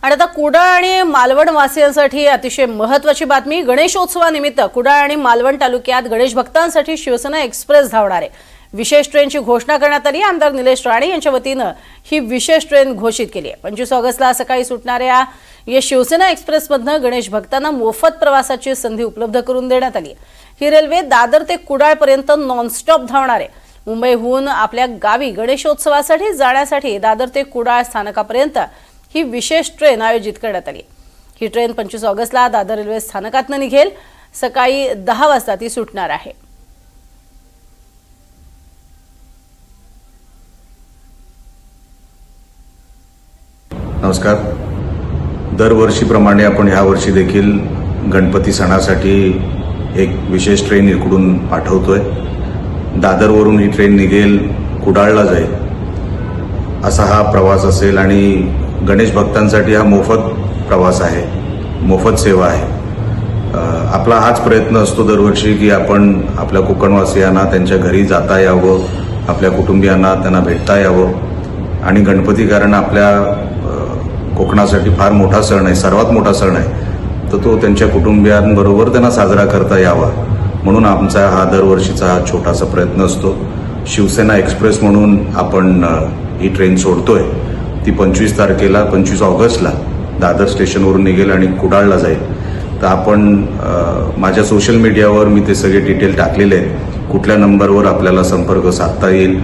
आणि आता कुडाळ आणि मालवण वासियांसाठी अतिशय महत्त्वाची बातमी। गणेशोत्सवानिमित्त कुडाळ आणि मालवण तालुक्यात गणेश भक्तांसाठी शिवसेना एक्सप्रेस धावणार आहे। विशेष ट्रेनची घोषणा करण्यात आली। आमदार निलेश राणे यांच्या वतीने ही विशेष ट्रेन घोषित केली आहे। 25 ऑगस्टला सकाळी सुटणाऱ्या या शिवसेना एक्सप्रेसमधून गणेश भक्तांना मोफत प्रवासाची संधी उपलब्ध करून देण्यात आली आहे। ही रेल्वे दादर ते कुडाळ पर्यंत नॉनस्टॉप धावणार आहे। मुंबईहून आपल्या गावी गणेशोत्सवासाठी जाण्यासाठी दादर ते कुडाळ स्थानकापर्यंत ही विशेष ट्रेन आयोजित करण्यात आली। ही ट्रेन 25 ऑगस्टला दादर रेल्वे स्थानकातून निघेल। सकाळी 10 वाजता ती सुटणार आहे। नमस्कार। दरवर्षीप्रमाणे आपण ह्या वर्षी देखील गणपती सणासाठी एक विशेष ट्रेन इकडून पाठवतोय। दादरवरून ही ट्रेन निघेल, कुडाळला जाईल असा हा प्रवास असेल आणि गणेश भक्तांसाठी हा मोफत प्रवास आहे, मोफत सेवा आहे। आपला हाच प्रयत्न असतो दरवर्षी की आपण आपल्या कोकणवासियांना त्यांच्या घरी जाता यावं, आपल्या कुटुंबियांना त्यांना भेटता यावं आणि गणपती कारण आपल्या कोकणासाठी फार मोठा सण आहे, सर्वात मोठा सण आहे, तर तो त्यांच्या कुटुंबियांबरोबर त्यांना साजरा करता यावा म्हणून आमचा हा दरवर्षीचा हा छोटासा प्रयत्न असतो। शिवसेना एक्सप्रेस म्हणून आपण ही ट्रेन सोडतोय। ती 25 तारखेला 25 ऑगस्टला दादर स्टेशनवरून निघेल आणि कुडाळला जाईल। तर आपण माझ्या सोशल मीडियावर मी ते सगळे डिटेल टाकलेले आहेत। कुठल्या नंबरवर आपल्याला संपर्क साधता येईल,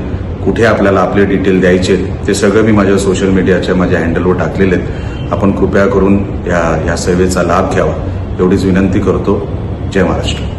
कुठे आपल्याला आपले डिटेल द्यायचे, ते सगळं मी माझ्या सोशल मीडियाच्या माझ्या हँडलवर टाकलेले आहेत। आपण कृपया करून या सेवेचा लाभ घ्यावा एवढीच विनंती करतो। जय महाराष्ट्र।